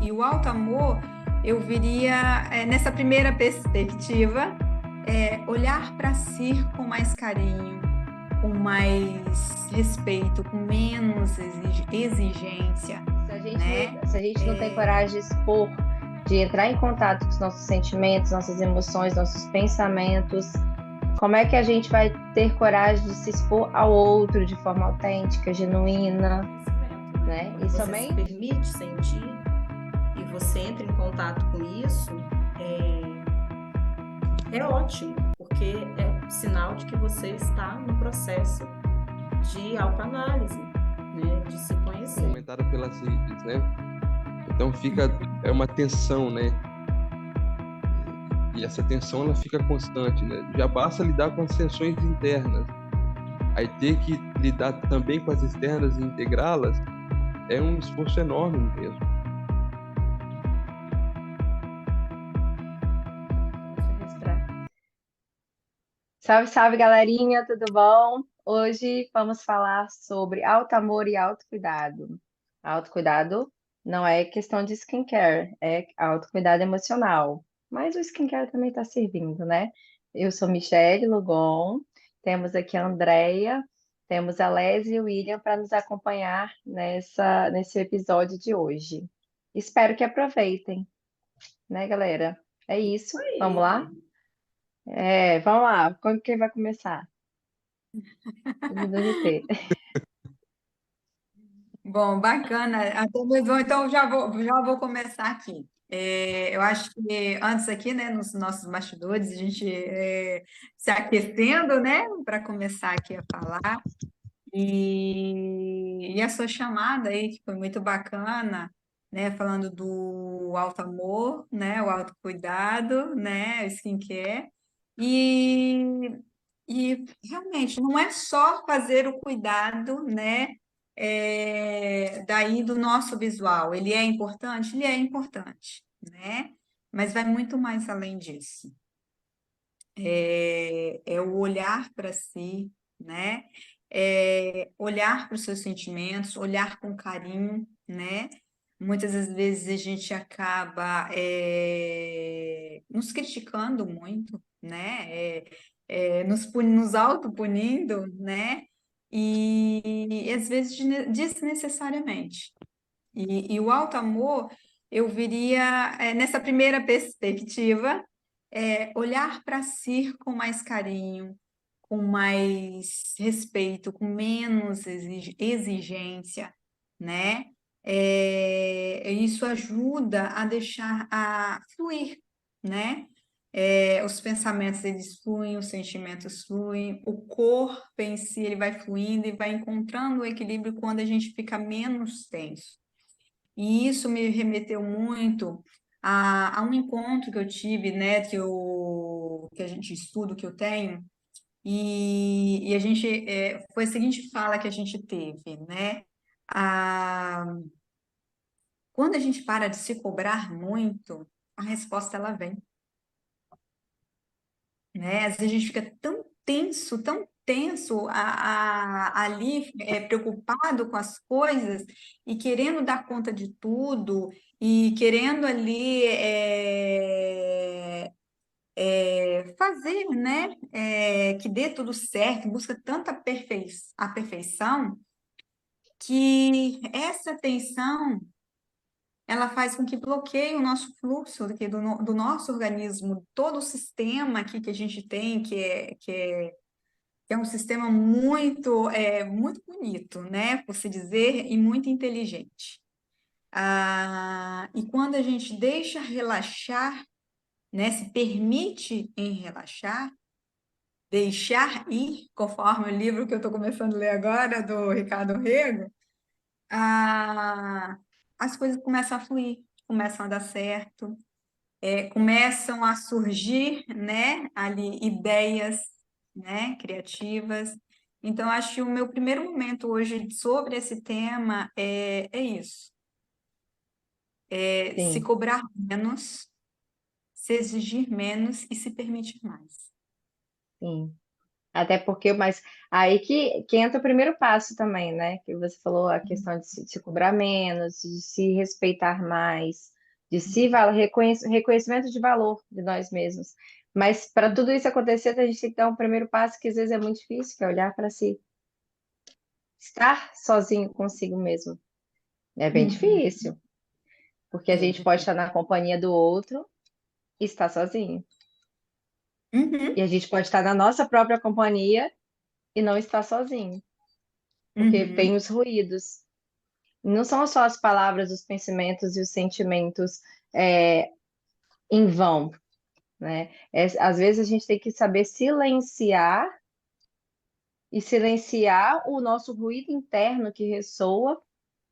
E o alto amor, eu viria nessa primeira perspectiva, olhar para si com mais carinho, com mais respeito, com menos exigência, né? Se a gente não tem coragem de expor, de entrar em contato com os nossos sentimentos, nossas emoções, nossos pensamentos, como é que a gente vai ter coragem de se expor ao outro de forma autêntica, genuína, né? Quando você se permite sentir e você entra em contato com isso, é ótimo, porque é sinal de que você está no processo de autoanálise, né? De se conhecer. Comentada pelas redes, né? Então é uma tensão, né? E essa tensão ela fica constante, né? Já basta lidar com as tensões internas. Aí ter que lidar também com as externas e integrá-las é um esforço enorme mesmo. Deixa eu respirar. Salve, salve, galerinha, tudo bom? Hoje vamos falar sobre auto-amor e autocuidado. Autocuidado não é questão de skincare, é autocuidado emocional. Mas o skincare também está servindo, né? Eu sou Michele Lugon, temos aqui a Andrea, temos a Leslie e o William para nos acompanhar nesse episódio de hoje. Espero que aproveitem, né, galera? É isso, vamos lá? Vamos lá. Quem vai começar? Do GT. Bom, bacana. Até mesmo, então já vou começar aqui. Eu acho que antes aqui, né, nos nossos bastidores, a gente se aquecendo, né, para começar aqui a falar. E a sua chamada aí, que foi muito bacana, né, falando do alto amor, né, o autocuidado, né, o skincare. E, e realmente não é só fazer o cuidado, né, daí do nosso visual. Ele é importante? Ele é importante, né? Mas vai muito mais além disso. É o olhar para si, né? Olhar para os seus sentimentos, olhar com carinho, né? Muitas das vezes a gente acaba nos criticando muito, né? Nos autopunindo, né? E às vezes desnecessariamente. E o alto amor, eu viria nessa primeira perspectiva, olhar para si com mais carinho, com mais respeito, com menos exigência, né? Isso ajuda a deixar a fluir, né? Os pensamentos eles fluem, os sentimentos fluem, o corpo em si ele vai fluindo e vai encontrando o equilíbrio quando a gente fica menos tenso. E isso me remeteu muito a um encontro que eu tive, né, que a gente estuda, que eu tenho, e a gente, foi a seguinte fala que a gente teve, né, a, quando a gente para de se cobrar muito, a resposta ela vem, né, às vezes a gente fica tão tenso ali, preocupado com as coisas e querendo dar conta de tudo e querendo ali fazer, né, que dê tudo certo, busca tanta a perfeição que essa tensão ela faz com que bloqueie o nosso fluxo do nosso organismo, todo o sistema aqui que a gente tem, que é um sistema muito bonito, né, por se dizer, e muito inteligente. E quando a gente deixa relaxar, né, se permite em relaxar, deixar ir, conforme o livro que eu estou começando a ler agora, do Ricardo Rego, as coisas começam a fluir, começam a dar certo, começam a surgir, né, ali ideias, né, criativas. Então, acho que o meu primeiro momento hoje sobre esse tema é isso, se Sim, cobrar menos, se exigir menos e se permitir mais. sim. Até porque, mas aí que entra o primeiro passo também, né? Que você falou a questão de se cobrar menos, de se respeitar mais, de reconhecimento de valor de nós mesmos. Mas para tudo isso acontecer, a gente tem que dar um primeiro passo que às vezes é muito difícil, que é olhar para si, estar sozinho consigo mesmo. É bem Uhum. difícil, porque a É gente pode difícil. estar na companhia do outro e estar sozinho. E Uhum. a gente pode estar na nossa própria companhia e não estar sozinho, porque vem Uhum. os ruídos. Não são só as palavras, os pensamentos e os sentimentos é, em vão, né? Às vezes a gente tem que saber silenciar e silenciar o nosso ruído interno que ressoa,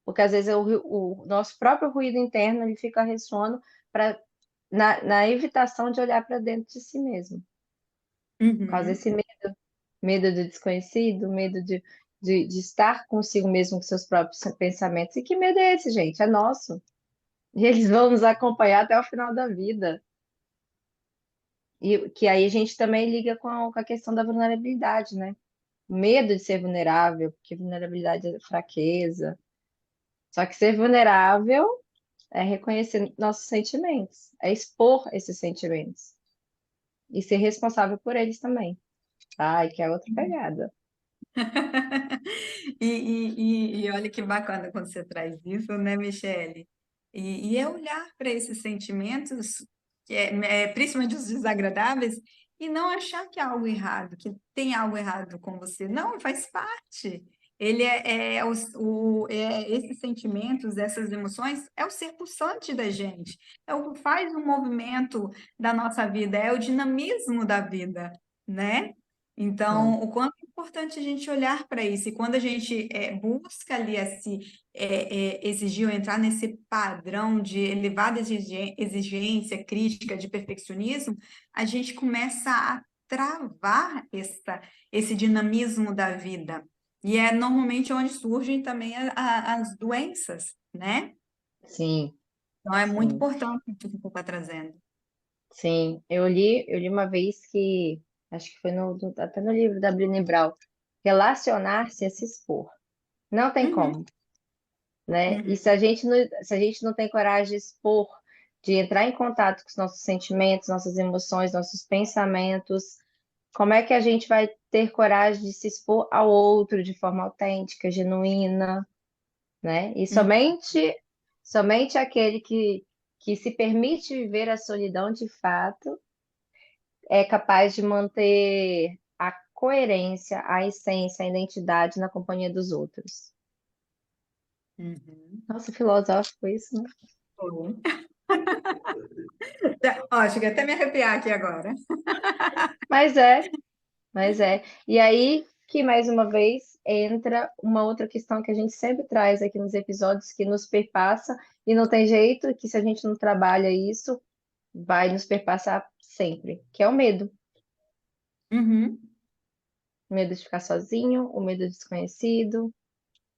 porque às vezes o nosso próprio ruído interno ele fica ressoando para na evitação de olhar para dentro de si mesmo. Por causa Uhum. desse medo do desconhecido, medo de estar consigo mesmo com seus próprios pensamentos. E que medo é esse, gente? É nosso. E eles vão nos acompanhar até o final da vida. E que aí a gente também liga com a questão da vulnerabilidade, né? O medo de ser vulnerável, porque vulnerabilidade é fraqueza. Só que ser vulnerável é reconhecer nossos sentimentos, é expor esses sentimentos e ser responsável por eles também. Ai, que é outra pegada. E olha que bacana quando você traz isso, né, Michele? E é olhar para esses sentimentos, principalmente os desagradáveis, e não achar que há algo errado, que tem algo errado com você. Não, faz parte. Ele esses sentimentos, essas emoções, é o ser pulsante da gente, é o que faz o movimento da nossa vida, é o dinamismo da vida, né? Sim, Então, o quanto é importante a gente olhar para isso, e quando a gente busca ali exigir ou entrar nesse padrão de elevada exigência crítica, de perfeccionismo, a gente começa a travar esse dinamismo da vida. E é normalmente onde surgem também as doenças, né? sim, Então, é muito sim. importante o que você está trazendo. Sim. Eu li uma vez que, acho que foi até no livro da Brené Brown, relacionar-se é se expor. Não tem Uhum, como, né? E uhum, se a gente não tem coragem de expor, de entrar em contato com os nossos sentimentos, nossas emoções, nossos pensamentos, como é que a gente vai ter coragem de se expor ao outro de forma autêntica, genuína, né? E uhum, somente aquele que se permite viver a solidão de fato é capaz de manter a coerência, a essência, a identidade na companhia dos outros. uhum. Nossa, filosófico isso, né? Bom. Ó, cheguei até a me arrepiar aqui agora. Mas é, mas é. E aí que, mais uma vez, entra uma outra questão que a gente sempre traz aqui nos episódios, que nos perpassa, e não tem jeito, que se a gente não trabalha isso, vai nos perpassar sempre, que é o medo. Uhum. O medo de ficar sozinho, o medo do desconhecido,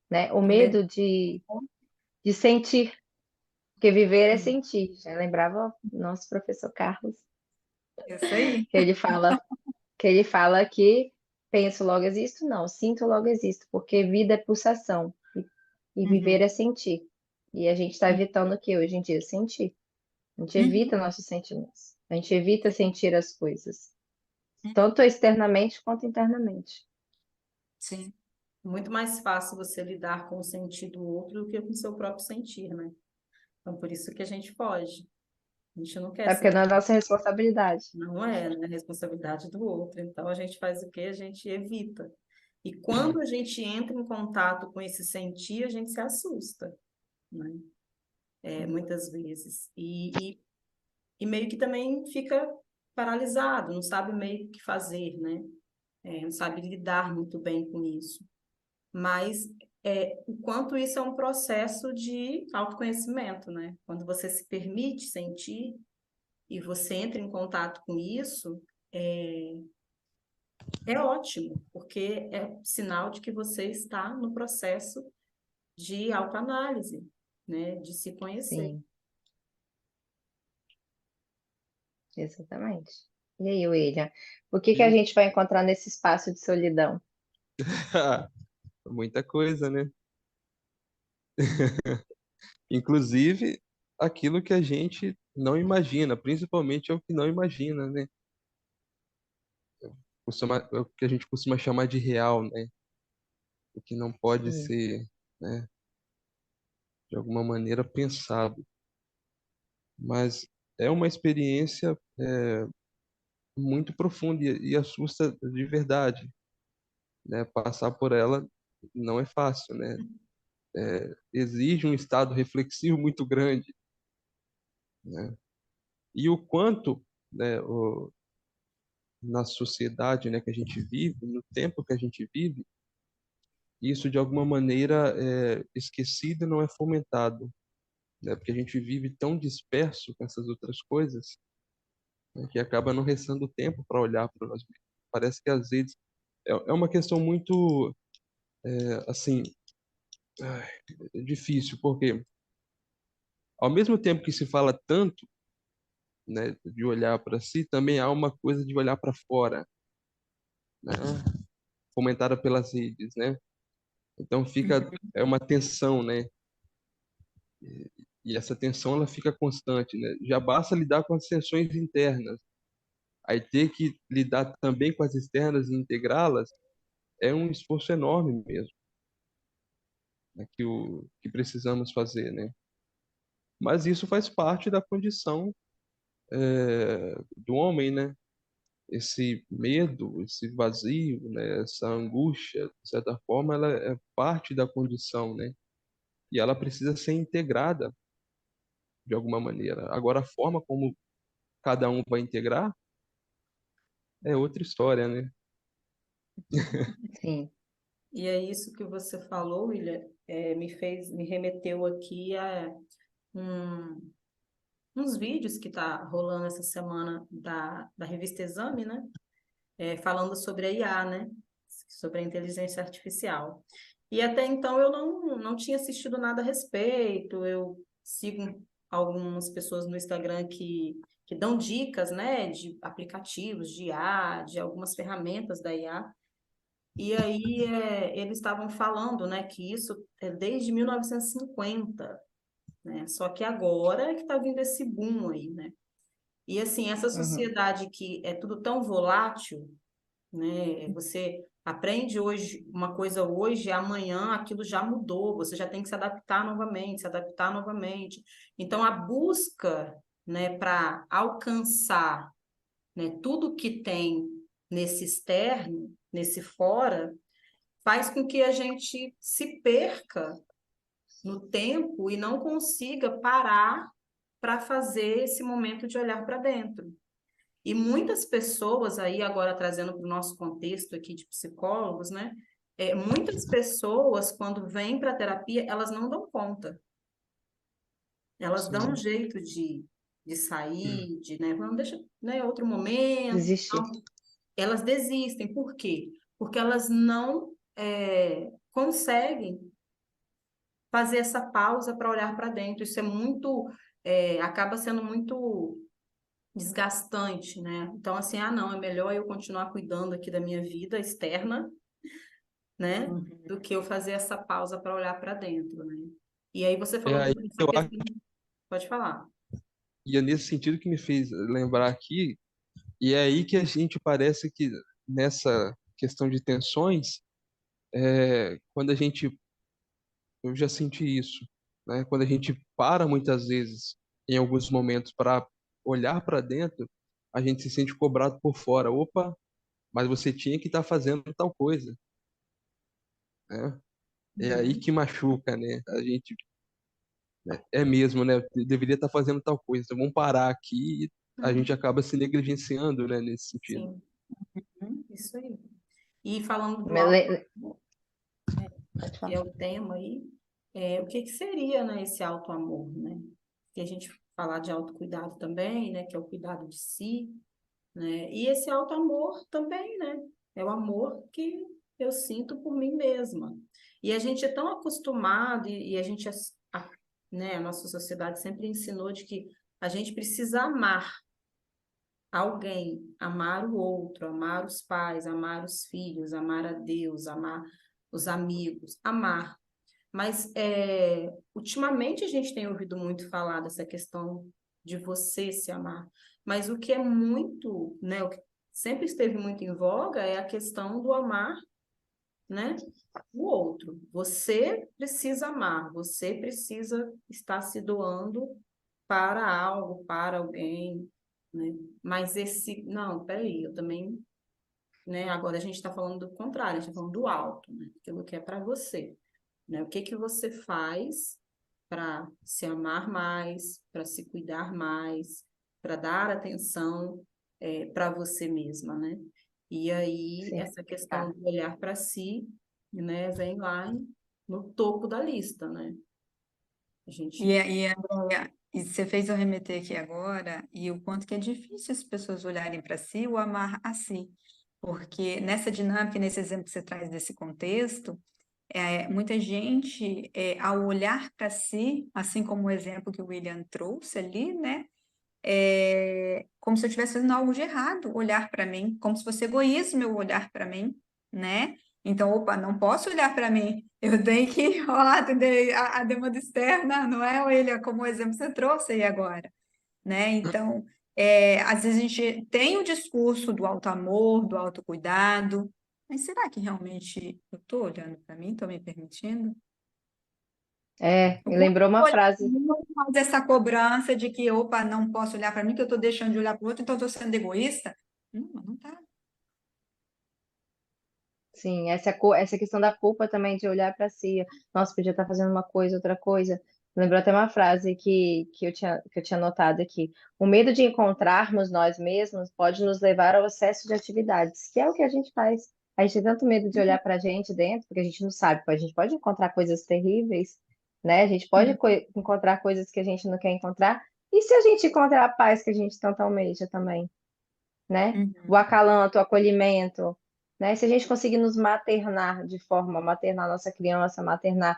né? O O medo. medo de sentir, porque viver é sentir. Já lembrava o nosso professor Carlos, Isso aí. que ele fala que penso logo existo, não, sinto logo existo, porque vida é pulsação e viver Uhum. é sentir. E a gente está evitando o que hoje em dia? Sentir. A gente Uhum. evita nossos sentimentos. A gente evita Sim. sentir as coisas, tanto externamente quanto internamente. Sim. Muito mais fácil você lidar com o sentir do outro do que com o seu próprio sentir, né? Então, por isso que a gente foge. A gente não quer É porque sentir. não é nossa responsabilidade. Não é, né? Responsabilidade do outro. Então, a gente faz o quê? A gente evita. E quando a gente entra em contato com esse sentir, a gente se assusta, né? Muitas vezes. E meio que também fica paralisado, não sabe meio o que fazer, né? Não sabe lidar muito bem com isso. Mas o quanto isso é um processo de autoconhecimento, né? Quando você se permite sentir e você entra em contato com isso, é ótimo, porque é sinal de que você está no processo de autoanálise, né? De se conhecer. Sim, exatamente. E aí, William, o que que a Eu, gente vai encontrar nesse espaço de solidão? muita coisa, né? Inclusive aquilo que a gente não imagina, principalmente é o que não imagina, né? É o que a gente costuma chamar de real, né? O que não pode Sim. ser, né, de alguma maneira pensado. Mas é uma experiência muito profunda e assusta de verdade, né? Passar por ela não é fácil, né? Exige um estado reflexivo muito grande, né? E o quanto, né, na sociedade, né, que a gente vive, no tempo que a gente vive, isso de alguma maneira é esquecido e não é fomentado, né? Porque a gente vive tão disperso com essas outras coisas, né, que acaba não restando tempo para olhar para nós mesmos. Parece que às vezes é uma questão muito, assim, ai, difícil, porque ao mesmo tempo que se fala tanto, né, de olhar para si, também há uma coisa de olhar para fora, né, fomentada pelas redes, né? Então fica é uma tensão, né? E essa tensão ela fica constante, né? Já basta lidar com as tensões internas, aí ter que lidar também com as externas e integrá-las é um esforço enorme mesmo, né, que precisamos fazer, né? Mas isso faz parte da condição do homem, né? Esse medo, esse vazio, né? Essa angústia, de certa forma, ela é parte da condição, né? E ela precisa ser integrada de alguma maneira. Agora, a forma como cada um vai integrar é outra história, né? Sim. E é isso que você falou, William, me remeteu aqui a um, uns vídeos que tá rolando essa semana da revista Exame, né? Falando sobre a IA, né? Sobre a inteligência artificial. E até então eu não tinha assistido nada a respeito, eu sigo algumas pessoas no Instagram que dão dicas, né, de aplicativos de IA, de algumas ferramentas da IA. E aí eles estavam falando, né, que isso é desde 1950, né? Só que agora é que está vindo esse boom aí, né? E assim, essa Uhum. sociedade que é tudo tão volátil, né? Você aprende hoje uma coisa hoje, amanhã aquilo já mudou, você já tem que se adaptar novamente, se adaptar novamente. Então a busca, né, para alcançar, né, tudo que tem nesse externo, nesse fora, faz com que a gente se perca no tempo e não consiga parar para fazer esse momento de olhar para dentro. E muitas pessoas aí, agora trazendo para o nosso contexto aqui de psicólogos, né? Muitas pessoas, quando vêm para a terapia, elas não dão conta. Elas dão um Sim. jeito de sair, não deixa, né, outro momento. Desistir. Não. Elas desistem. Por quê? Porque elas não conseguem fazer essa pausa para olhar para dentro. Isso é muito, acaba sendo muito desgastante, né? Então, assim, não, é melhor eu continuar cuidando aqui da minha vida externa, né? Uhum. Do que eu fazer essa pausa para olhar para dentro, né? E aí você É falou aí sobre essa que eu acho, questão, pode falar. e é nesse sentido que me fez lembrar aqui, e é aí que a gente parece que nessa questão de tensões, quando a gente, eu já senti isso, né? Quando a gente para muitas vezes, em alguns momentos, para olhar para dentro, a gente se sente cobrado por fora. Opa, mas você tinha que estar fazendo tal coisa, né? É aí Uhum. que machuca, né? A gente, né? É mesmo, né? Deveria estar fazendo tal coisa. Então vamos parar aqui e a gente Uhum. acaba se negligenciando, né? Nesse sentido. Sim, isso aí. E falando do Me alto, le- Pode que falar. é o tema aí, o que que seria, né, esse auto-amor, né? Que a gente falar de autocuidado também, né, que é o cuidado de si, né? E esse auto-amor também, né? É o amor que eu sinto por mim mesma. E a gente é tão acostumado e a gente, né, a nossa sociedade sempre ensinou de que a gente precisa amar, alguém, amar o outro, amar os pais, amar os filhos, amar a Deus, amar os amigos, amar. Mas ultimamente a gente tem ouvido muito falar dessa questão de você se amar. Mas o que é muito, né, o que sempre esteve muito em voga é a questão do amar, né, o outro. Você precisa amar, você precisa estar se doando para algo, para alguém, né? Mas não, peraí, eu também, né? Agora a gente está falando do contrário, a gente está falando do alto, né? Aquilo que é para você, né? O que que você faz para se amar mais, para se cuidar mais, para dar atenção para você mesma, né? E aí Sim, essa questão tá. do olhar para si, né, vem lá no topo da lista, né? A E, gente e, Andréia, e você fez eu remeter aqui agora, e o quanto que é difícil as pessoas olharem para si ou amar a si. Porque nessa dinâmica, nesse exemplo que você traz desse contexto, muita gente, ao olhar para si, assim como o exemplo que o William trouxe ali, né? Como se eu estivesse fazendo algo de errado, olhar para mim, como se fosse egoísmo eu olhar para mim, né? Então, opa, não posso olhar para mim, eu tenho que atender a demanda externa, não é, William, como o exemplo que você trouxe aí agora, né? Então, às vezes a gente tem o discurso do alto amor, do autocuidado, mas será que realmente eu estou olhando para mim, estou me permitindo? O Me quanto lembrou eu uma olho pra frase. mim, não faz essa cobrança de que, opa, não posso olhar para mim, que eu estou deixando de olhar para o outro, então estou sendo egoísta. Não, não tá. Sim, essa questão da culpa também de olhar para si. Nossa, podia estar fazendo uma coisa, outra coisa. Lembrou até uma frase que eu tinha notado aqui. O medo de encontrarmos nós mesmos pode nos levar ao excesso de atividades, que é o que a gente faz. A gente tem tanto medo de olhar para a gente dentro, porque a gente não sabe. A gente pode encontrar coisas terríveis, né? A gente pode encontrar coisas que a gente não quer encontrar. E se a gente encontrar a paz que a gente tanto almeja também? Né? O Uhum. acalanto, o acolhimento, né? Se a gente conseguir nos maternar de forma, maternar a nossa criança, maternar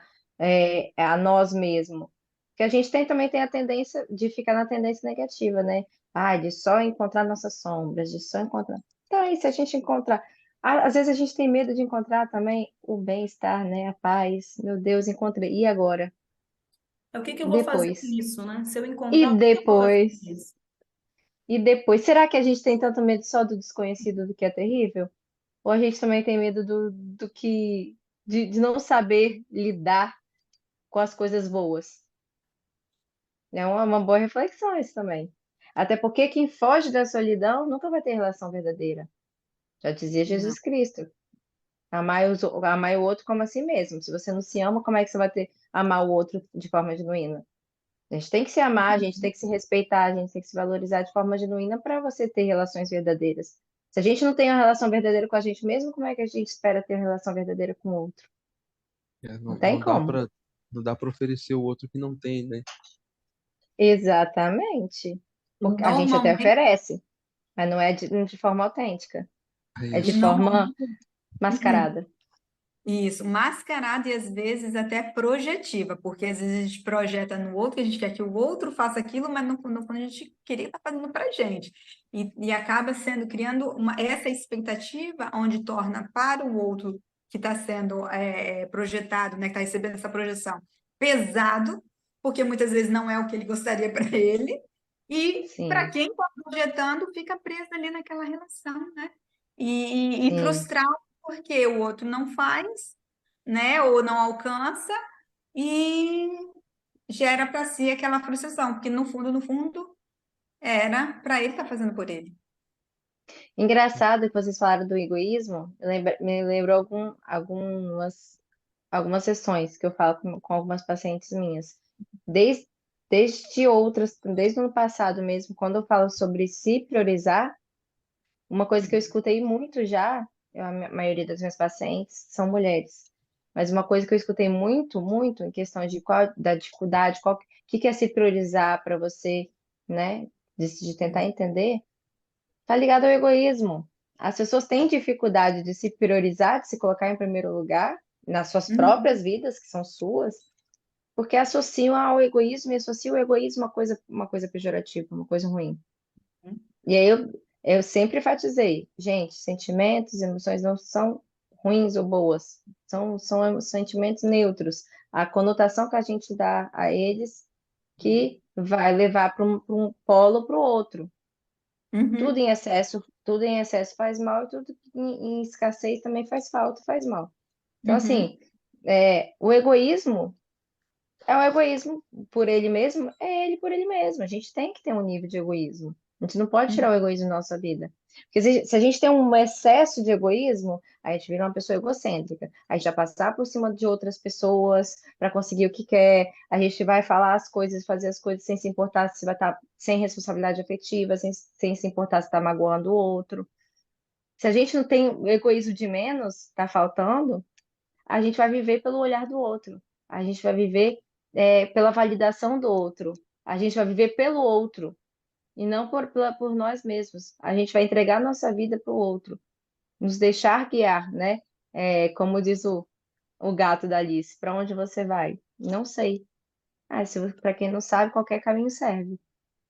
a nós mesmos, porque a gente também tem a tendência de ficar na tendência negativa, né? Ah, de só encontrar nossas sombras, de só encontrar. Então, aí, se a gente encontrar. Às vezes a gente tem medo de encontrar também o bem-estar, né? A paz. Meu Deus, encontrei. E agora? o que que eu vou fazer com Depois. isso, né? Se eu E encontrar, o que que eu vou fazer com depois. isso? E depois. Será que a gente tem tanto medo só do desconhecido do que é terrível? Ou a gente também tem medo do que de não saber lidar com as coisas boas? É uma boa reflexão isso também. Até porque quem foge da solidão nunca vai ter relação verdadeira. Já dizia Não. Jesus Cristo. Amar o outro como a si mesmo. Se você não se ama, como é que você vai amar o outro de forma genuína? A gente tem que se amar, a gente tem que se respeitar, a gente tem que se valorizar de forma genuína para você ter relações verdadeiras. Se a gente não tem uma relação verdadeira com a gente mesmo, como é que a gente espera ter uma relação verdadeira com o outro? Não Não, tem como. não dá para oferecer o outro que não tem, né? Exatamente. Porque a gente até Normalmente, oferece, mas não é de forma autêntica, É é de isso. forma normalmente, mascarada. isso, mascarada e às vezes até projetiva, porque às vezes a gente projeta no outro, que a gente quer que o outro faça aquilo, mas no fundo a gente queria estar fazendo para a gente. E acaba sendo, criando essa expectativa, onde torna para o outro que está sendo projetado, né, que está recebendo essa projeção, pesado, porque muitas vezes não é o que ele gostaria para ele, e para Sim, quem está projetando, fica preso ali naquela relação, né? E sim. frustrado porque o outro não faz, né, ou não alcança e gera para si aquela frustração, porque no fundo, era para ele estar fazendo por ele. Engraçado que vocês falaram do egoísmo, me lembrou algumas sessões que eu falo com algumas pacientes minhas. Desde, desde o ano passado mesmo, quando eu falo sobre se priorizar, uma coisa que eu escutei muito já, maioria das minhas pacientes são mulheres, mas uma coisa que eu escutei muito, muito em questão da dificuldade, que é se priorizar para você, né, de tentar entender, tá ligado ao egoísmo. As pessoas têm dificuldade de se priorizar, de se colocar em primeiro lugar nas suas próprias Uhum. vidas, que são suas, porque associam ao egoísmo e associam o egoísmo a uma coisa pejorativa, uma coisa ruim. E aí Eu sempre enfatizei, gente, sentimentos, emoções não são ruins ou boas, são sentimentos neutros. A conotação que a gente dá a eles que vai levar para um polo ou para o outro. Uhum, Tudo em excesso faz mal e tudo em escassez também faz falta, faz mal. Então, uhum, assim, o egoísmo é o egoísmo por ele mesmo, é ele por ele mesmo. A gente tem que ter um nível de egoísmo. A gente não pode tirar o uhum, egoísmo da nossa vida. Porque se a gente tem um excesso de egoísmo, a gente vira uma pessoa egocêntrica. A gente vai passar por cima de outras pessoas para conseguir o que quer. A gente vai falar as coisas, fazer as coisas sem se importar se vai estar sem responsabilidade afetiva, sem se importar se está magoando o outro. Se a gente não tem o egoísmo de menos, está faltando, a gente vai viver pelo olhar do outro, a gente vai viver pela validação do outro, a gente vai viver pelo outro e não por nós mesmos. A gente vai entregar nossa vida para o outro, nos deixar guiar, né? Como diz o gato da Alice, para onde você vai? Não sei. Ah, para quem não sabe, qualquer caminho serve.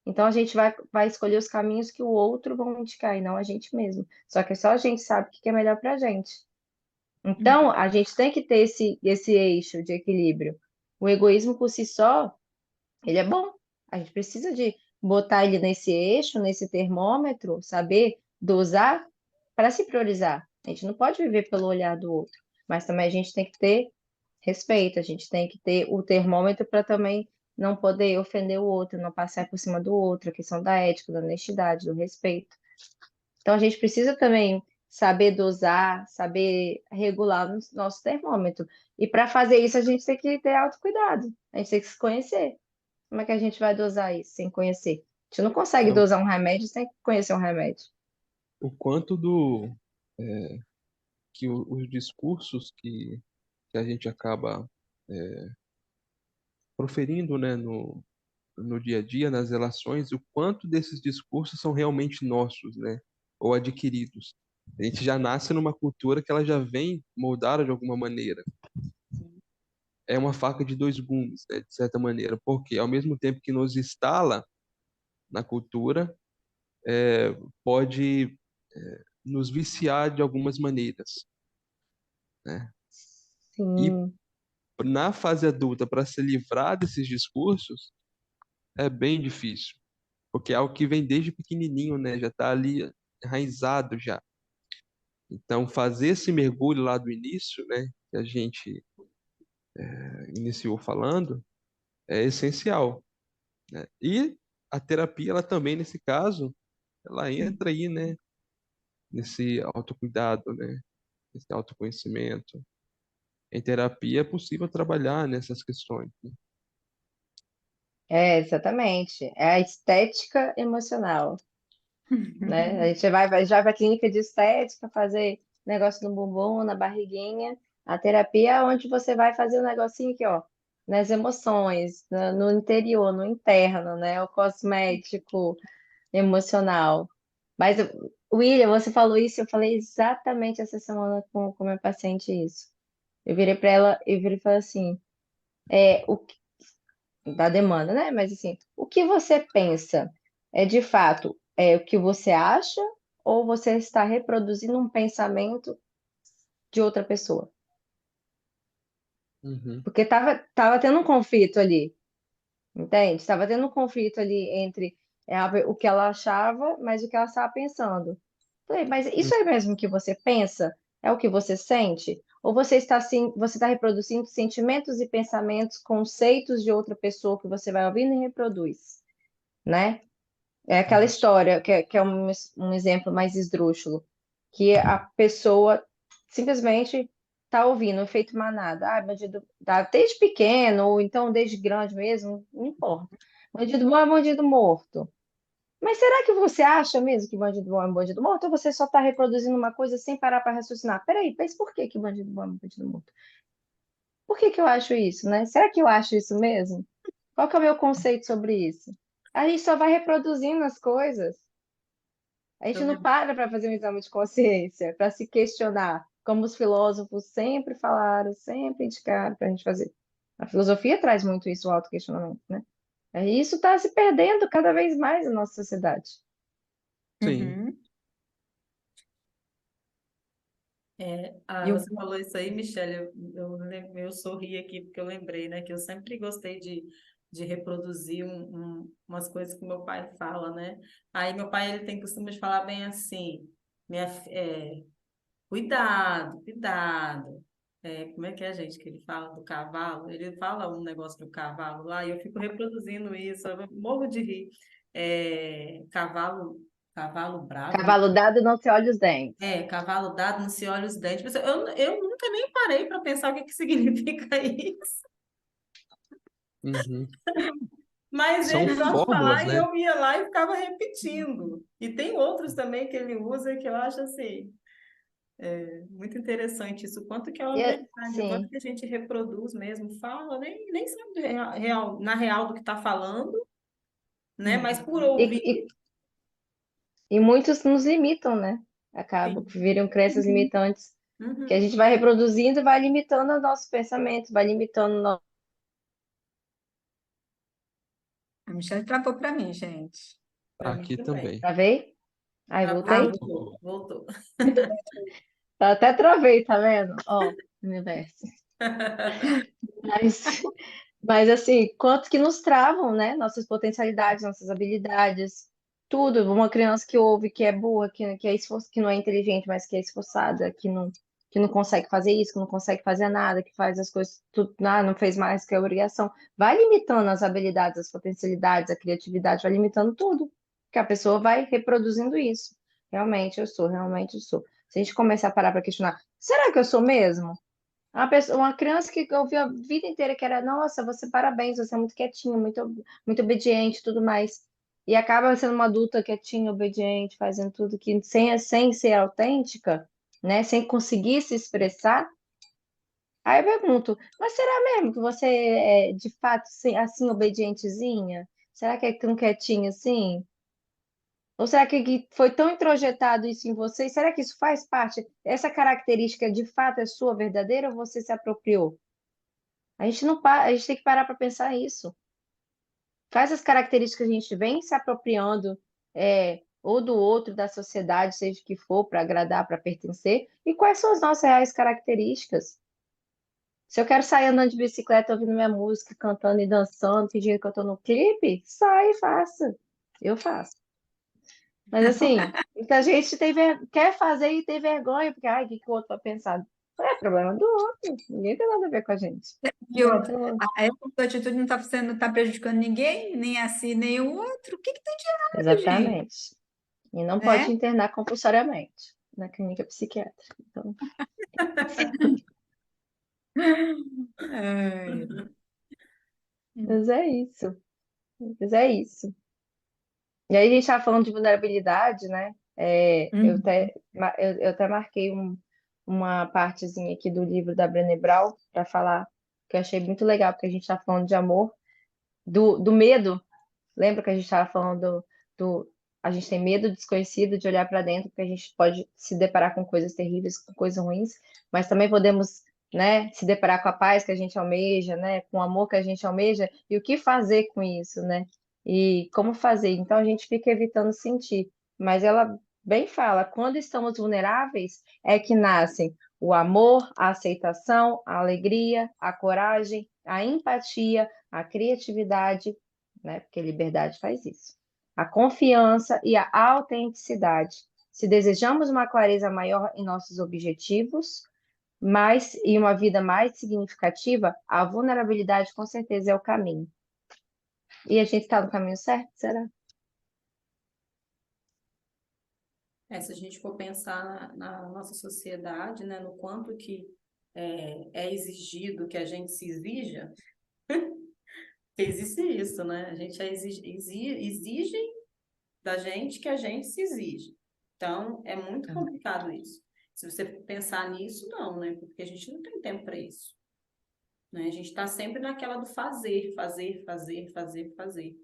Então a gente vai escolher os caminhos que o outro vão indicar e não a gente mesmo. Só que só a gente sabe o que é melhor para a gente. Então, uhum, a gente tem que ter esse eixo de equilíbrio. O egoísmo por si só, ele é bom. A gente precisa de botar ele nesse eixo, nesse termômetro, saber dosar para se priorizar. A gente não pode viver pelo olhar do outro, mas também a gente tem que ter respeito, a gente tem que ter o termômetro para também não poder ofender o outro, não passar por cima do outro, a questão da ética, da honestidade, do respeito. Então, a gente precisa também saber dosar, saber regular o nosso termômetro. E para fazer isso, a gente tem que ter autocuidado. A gente tem que se conhecer. Como é que a gente vai dosar isso sem conhecer? A gente não consegue É o, dosar um remédio sem conhecer um remédio. o quanto do que os discursos que a gente acaba proferindo, né, no dia a dia, nas relações, o quanto desses discursos são realmente nossos, né, ou adquiridos. A gente já nasce numa cultura que ela já vem moldada de alguma maneira. É uma faca de dois gumes, né, de certa maneira, porque ao mesmo tempo que nos instala na cultura, pode nos viciar de algumas maneiras, né? E Sim, na fase adulta, para se livrar desses discursos, é bem difícil, porque é algo que vem desde pequenininho, né? Já está ali enraizado já. Então, fazer esse mergulho lá do início, né, que a gente iniciou falando, é essencial, né? E a terapia, ela também, nesse caso, ela entra aí, né, nesse autocuidado, né, nesse autoconhecimento. Em terapia é possível trabalhar nessas questões, né? exatamente. É a estética emocional, né? A gente vai para a clínica de estética fazer negócio no bumbum, na barriguinha. A terapia é onde você vai fazer o negocinho aqui, ó, nas emoções, no interior, no interno, né? O cosmético emocional. Mas, William, você falou isso, eu falei exatamente essa semana com minha paciente isso. Eu virei para ela e virei e falei assim, o da demanda, né? Mas assim, o que você pensa é de fato o que você acha ou você está reproduzindo um pensamento de outra pessoa? Uhum. Porque tava tendo um conflito ali, entende? Estava tendo um conflito ali entre o que ela achava, mas o que ela estava pensando. Falei, mas isso é mesmo o que você pensa? É o que você sente? Ou você está reproduzindo sentimentos e pensamentos, conceitos de outra pessoa que você vai ouvindo e reproduz, né? É aquela Isso. história que é um exemplo mais esdrúxulo, que a pessoa simplesmente está ouvindo, efeito manada. Ah, bandido, desde pequeno, ou então desde grande mesmo, não importa. Bandido bom é bandido morto. Mas será que você acha mesmo que bandido bom é bandido morto? Ou você só está reproduzindo uma coisa sem parar para raciocinar? Peraí, mas por que que bandido bom é bandido morto? Por que que eu acho isso, né? Será que eu acho isso mesmo? Qual que é o meu conceito sobre isso? A gente só vai reproduzindo as coisas. A gente Eu não me para fazer um exame de consciência, para se questionar, como os filósofos sempre falaram, sempre indicaram para a gente fazer. A filosofia traz muito isso, o autoquestionamento, né? E isso está se perdendo cada vez mais na nossa sociedade. Sim. Uhum. E o Você falou isso aí, Michelle, eu sorri aqui porque eu lembrei, né, que eu sempre gostei de reproduzir umas coisas que meu pai fala, né? Aí meu pai, ele tem costume de falar bem assim, cuidado, cuidado. Como é que é, gente, que ele fala do cavalo? Ele fala um negócio do cavalo lá e eu fico reproduzindo isso, eu morro de rir. Cavalo bravo, Cavalo dado não se olha os dentes. cavalo dado, não se olha os dentes. Mas eu nunca nem parei para pensar o que que significa isso. Uhum. Mas São ele gosta de fórmulas, falar e né? eu ia lá e ficava repetindo. E tem outros também que ele usa que eu acho assim, muito interessante isso. O quanto que é uma verdade, o quanto Sim, que a gente reproduz mesmo, fala, nem sabe na real do que está falando, né? Mas por Uhum. e, ouvir, e, e muitos nos imitam, né? Acabam sim. que viram crenças limitantes, que a Uhum. gente vai reproduzindo e vai limitando os nossos pensamentos, vai limitando o nosso. A Michelle travou para mim, gente. Para mim Aqui também. também. Travei? Aí Ah, voltei? Voltou, voltou. Até travei, tá vendo? Ó, universo. Mas, mas assim, quanto que nos travam, né? Nossas potencialidades, nossas habilidades, tudo. Uma criança que ouve, que é boa, que não é inteligente, mas que é esforçada, que não consegue fazer isso, que não consegue fazer nada, que faz as coisas, tudo, não fez mais que a obrigação. Vai limitando as habilidades, as potencialidades, a criatividade, vai limitando tudo. Porque a pessoa vai reproduzindo isso. Realmente eu sou. Se a gente começar a parar para questionar, será que eu sou mesmo? Uma criança que eu vi a vida inteira que era, nossa, você parabéns, você é muito quietinha, muito obediente e tudo mais. E acaba sendo uma adulta quietinha, obediente, fazendo tudo que sem ser autêntica, né? Sem conseguir se expressar. Aí eu pergunto, mas será mesmo que você é de fato assim, obedientezinha? Será que é tão quietinha assim? Ou será que foi tão introjetado isso em você? Será que isso faz parte? Essa característica de fato é sua verdadeira ou você se apropriou? A gente não pa- A gente tem que parar para pensar isso. Quais as características que a gente vem se apropriando ou do outro, da sociedade, seja o que for, para agradar, para pertencer, e quais são as nossas reais características? Se eu quero sair andando de bicicleta, ouvindo minha música, cantando e dançando, fingindo que eu estou no clipe, sai e faça. Eu faço. Mas assim, muita gente quer fazer e tem vergonha, porque, ai, o que que o outro vai pensar? É problema do outro. Ninguém tem nada a ver com a gente. e outra, Então, essa sua atitude não está sendo, tá prejudicando ninguém, nem a si, nem o outro. O que que tem de errado, gente? exatamente. E não pode Né? internar compulsoriamente na clínica psiquiátrica. Então, Ai. mas é isso. Mas é isso. E aí a gente estava falando de vulnerabilidade, né? Uhum. Eu até marquei uma partezinha aqui do livro da Brené Brown para falar, que eu achei muito legal, porque a gente está falando de amor, do medo. Lembra que a gente estava falando a gente tem medo do desconhecido, de olhar para dentro, porque a gente pode se deparar com coisas terríveis, com coisas ruins, mas também podemos, né, se deparar com a paz que a gente almeja, né, com o amor que a gente almeja, e o que fazer com isso, né? E como fazer. Então a gente fica evitando sentir, mas ela bem fala, quando estamos vulneráveis é que nascem o amor, a aceitação, a alegria, a coragem, a empatia, a criatividade, né? Porque liberdade faz isso. A confiança e a autenticidade. Se desejamos uma clareza maior em nossos objetivos, e uma vida mais significativa, a vulnerabilidade com certeza é o caminho. E a gente está no caminho certo, será? Se a gente for pensar na nossa sociedade, né, no quanto que é exigido que a gente se exija, existe isso, né? A gente exigem da gente que a gente se exige. Então, é muito complicado isso. Se você pensar nisso, não, né? Porque a gente não tem tempo para isso, né? A gente está sempre naquela do fazer, fazer, fazer, fazer, fazer.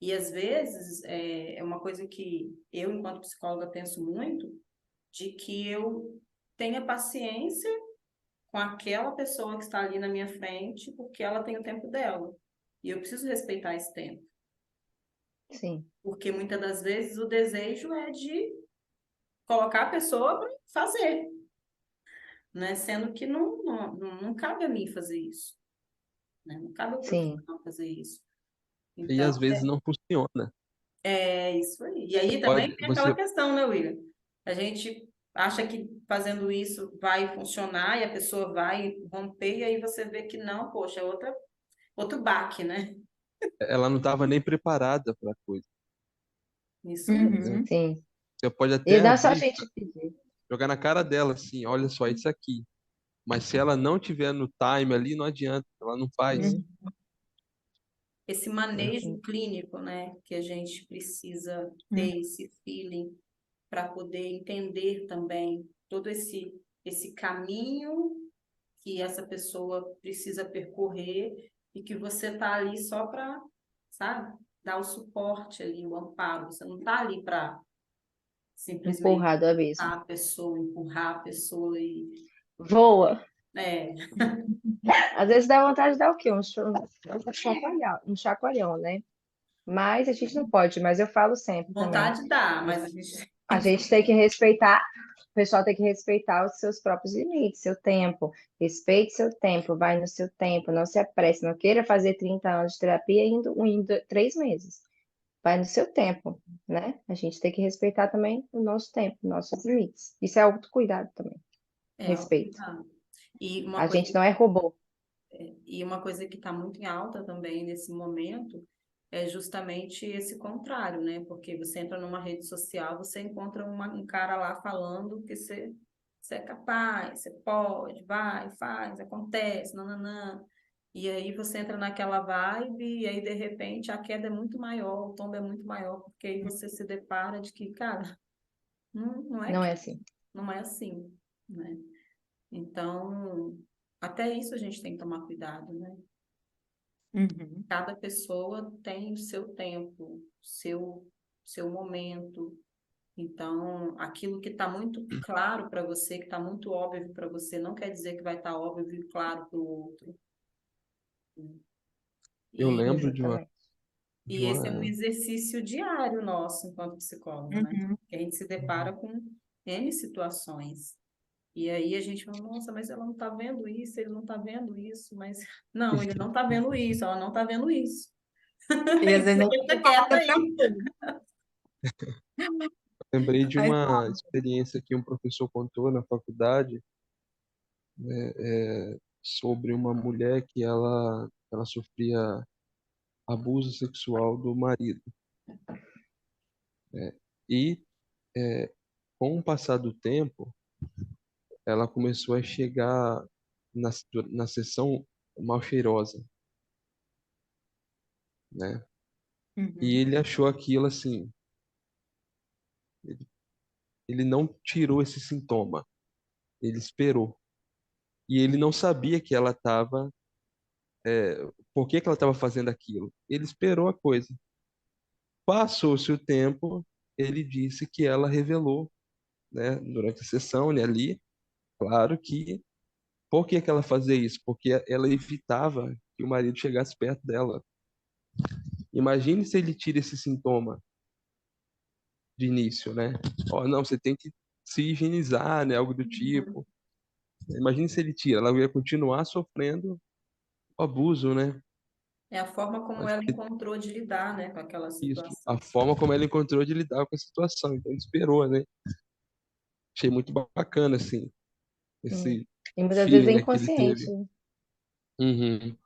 E às vezes é uma coisa que eu, enquanto psicóloga, penso muito, de que eu tenha paciência com aquela pessoa que está ali na minha frente, porque ela tem o tempo dela. E eu preciso respeitar esse tempo. Sim, Porque muitas das vezes o desejo é de colocar a pessoa para fazer, né? Sendo que não cabe a mim fazer isso, né? Não cabe ao sim. profissional fazer isso. E Então, às vezes não funciona. é isso aí. E aí também Pode, tem aquela você, questão, né, William? A gente acha que fazendo isso vai funcionar e a pessoa vai romper, e aí você vê que não, poxa, é outro baque, né? ela não estava nem preparada para a coisa, Isso mesmo. Uhum. Sim. você pode E até não é só a abrir, gente pedir. jogar na cara dela assim, olha só isso aqui. Mas se ela não tiver no time ali, não adianta, ela não faz, Sim, Uhum. Esse né? manejo clínico, né, que a gente precisa Uhum. ter esse feeling para poder entender também todo esse caminho que essa pessoa precisa percorrer e que você está ali só para, sabe, dar o suporte ali, o amparo. Você não está ali para simplesmente empurrar do abismo. botar a pessoa, empurrar a pessoa e Voa. é, Às vezes dá vontade de dar o quê? Um chacoalhão, né? Mas a gente não pode, mas eu falo sempre também. vontade dá, mas a gente A gente tem que respeitar, o pessoal tem que respeitar os seus próprios limites, seu tempo. Respeite seu tempo, vai no seu tempo, não se apresse, não queira fazer 30 anos de terapia indo 3 meses. Vai no seu tempo, né? A gente tem que respeitar também o nosso tempo, nossos limites. Isso é autocuidado também, respeito. autocuidado. E A uma coisa gente não é robô. E uma coisa que está muito em alta também nesse momento é justamente esse contrário, né? Porque você entra numa rede social, você encontra um cara lá falando que você é capaz, você pode, vai, faz, acontece, nananã. E aí você entra naquela vibe e aí, de repente, a queda é muito maior, o tombo é muito maior, porque aí você se depara de que, cara, não é Não que é assim. não é assim, né? Então, até isso a gente tem que tomar cuidado, né? Uhum. Cada pessoa tem o seu tempo, seu momento. Então, aquilo que está muito claro para você, que está muito óbvio para você, não quer dizer que vai estar óbvio e claro para o outro. Eu E, lembro Exatamente. de e esse é um uma, exercício diário nosso enquanto psicólogo, né? Uhum. Que a gente se depara com N situações. E aí a gente fala, nossa, mas ela não está vendo isso, ele não está vendo isso, mas não, ele não está vendo isso, ela não está vendo isso. E às vezes Então, nem fica quieta preparada para aí. tudo. lembrei de Mas, uma experiência que um professor contou na faculdade, né, sobre uma mulher que ela sofria abuso sexual do marido, né? E é, com o passar do tempo, ela começou a chegar na sessão mal cheirosa, né? E uhum. ele achou aquilo assim, ele, ele não tirou esse sintoma, ele esperou. E ele não sabia que ela estava, por que que ela estava fazendo aquilo. Ele esperou a coisa. Passou-se o tempo, ele disse que ela revelou, né, durante a sessão, né, ali, claro que por que que ela fazia isso? Porque ela evitava que o marido chegasse perto dela. Imagine se ele tira esse sintoma de início, né? Ó, não, você tem que se higienizar, né, algo do tipo. Imagine se ele tira, ela ia continuar sofrendo o abuso, né? É a forma como Acho ela que encontrou de lidar, né, com aquela isso, a situação. forma como ela encontrou de lidar com a situação, então ele esperou, né? Achei muito bacana, assim, Sim. esse E muitas vezes é feeling, né, que ele inconsciente, teve. né? Uhum.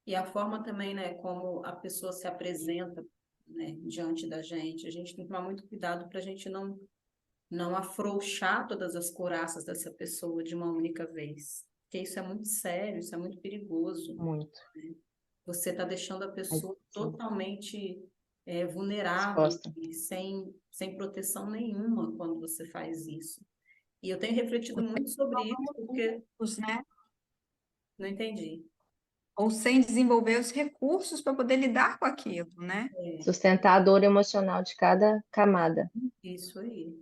E a forma também, né, como a pessoa se apresenta, né, diante da gente, a gente tem que tomar muito cuidado para a gente não afrouxar todas as couraças dessa pessoa de uma única vez. Porque isso é muito sério, isso é muito perigoso. Muito. Você está deixando a Aí, pessoa sim, totalmente vulnerável exposta. e sem proteção nenhuma quando você faz isso. E eu tenho refletido muito sobre isso, porque Né? não entendi. Ou sem desenvolver os recursos para poder lidar com aquilo, né? Sustentar a dor emocional de cada camada. Isso aí.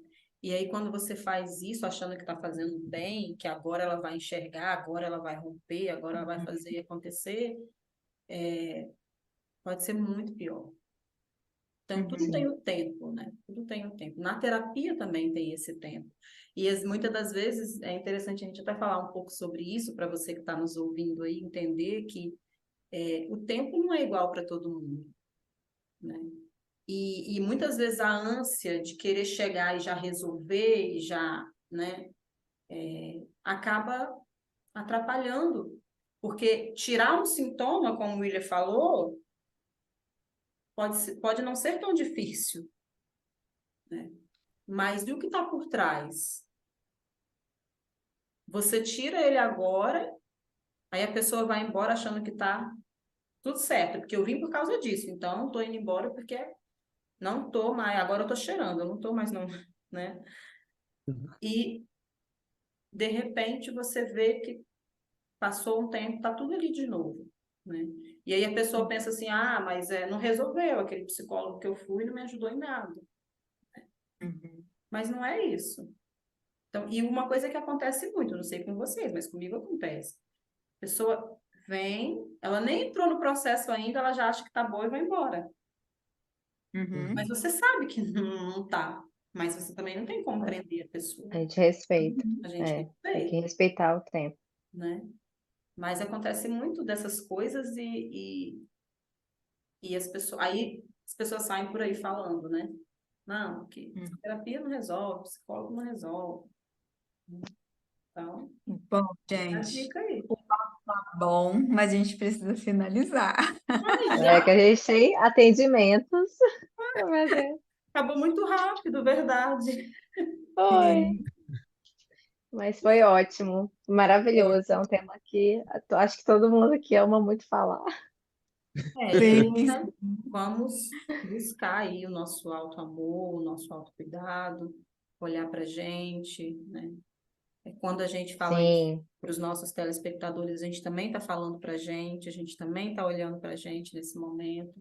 E aí, quando você faz isso, achando que está fazendo bem, que agora ela vai enxergar, agora ela vai romper, agora ela vai fazer acontecer, pode ser muito pior. Então, tudo Uhum. tem o tempo, né? Tudo tem o tempo. Na terapia também tem esse tempo. E muitas das vezes é interessante a gente até falar um pouco sobre isso, para você que está nos ouvindo aí, entender que o tempo não é igual para todo mundo, né? E muitas vezes a ânsia de querer chegar e já resolver, e já, né, acaba atrapalhando. Porque tirar um sintoma, como o William falou, pode não ser tão difícil, né? Mas e o que está por trás? Você tira ele agora, aí a pessoa vai embora achando que está tudo certo, porque eu vim por causa disso, então estou indo embora porque não estou mais, agora eu estou cheirando, eu não estou mais não, né? Uhum. E de repente você vê que passou um tempo, está tudo ali de novo, né? E aí a pessoa pensa assim, mas não resolveu, aquele psicólogo que eu fui não me ajudou em nada. Uhum. Mas não é isso. Então, e uma coisa que acontece muito, não sei com vocês, mas comigo acontece. A pessoa vem, ela nem entrou no processo ainda, ela já acha que tá boa e vai embora. Uhum. Mas você sabe que não tá. Mas você também não tem como prender a pessoa. A gente respeita. A gente Tem que respeita, respeitar o tempo. né? Mas acontece muito dessas coisas e as pessoas saem por aí falando, né? Não, que Uhum. terapia não resolve, psicólogo não resolve. Então, Bom, a gente, dica aí. bom, mas a gente precisa finalizar. Mas É já que a gente tem atendimentos. Meu Deus. acabou muito rápido, verdade. Foi. Sim, Mas foi ótimo. Maravilhoso. É um tema que acho que todo mundo aqui ama muito falar. E sim, né, vamos buscar aí o nosso auto-amor, o nosso autocuidado, olhar para a gente, né? Quando a gente fala isso Sim, para os nossos telespectadores, a gente também está falando para a gente também está olhando para a gente nesse momento.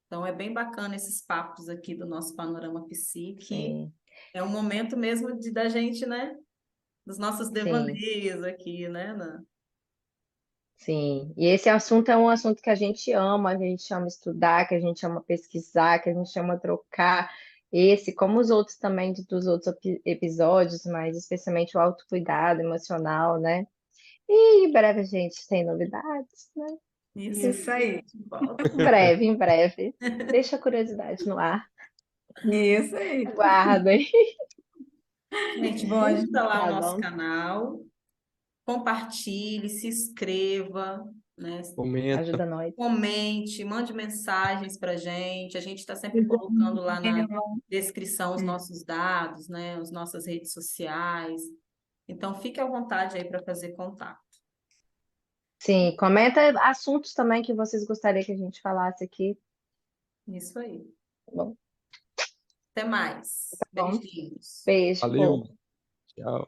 Então, é bem bacana esses papos aqui do nosso Panorama Psique. sim, É um momento mesmo da gente, né? Dos nossos sim, devaneios aqui, né? sim. E esse assunto é um assunto que a gente ama, estudar, que a gente ama pesquisar, que a gente ama trocar. Esse, como os outros também, dos outros episódios, mas especialmente o autocuidado emocional, né? E em breve a gente tem novidades, né? Isso isso aí. aí, Volta. Em breve, em breve. Deixa a curiosidade no ar. isso aí. Aguardem. Gente, Bom, curta lá o Tá nosso bom? canal, compartilhe, se inscreva, né? Comenta. Ajuda nós. Comente, mande mensagens para a gente. A gente está sempre colocando lá na descrição os nossos dados, né? As nossas redes sociais. Então, fique à vontade aí para fazer contato. Sim, comenta assuntos também que vocês gostariam que a gente falasse aqui. Isso aí. Tá bom? Até mais. Bom, Beijinhos. beijo. Valeu. Tchau.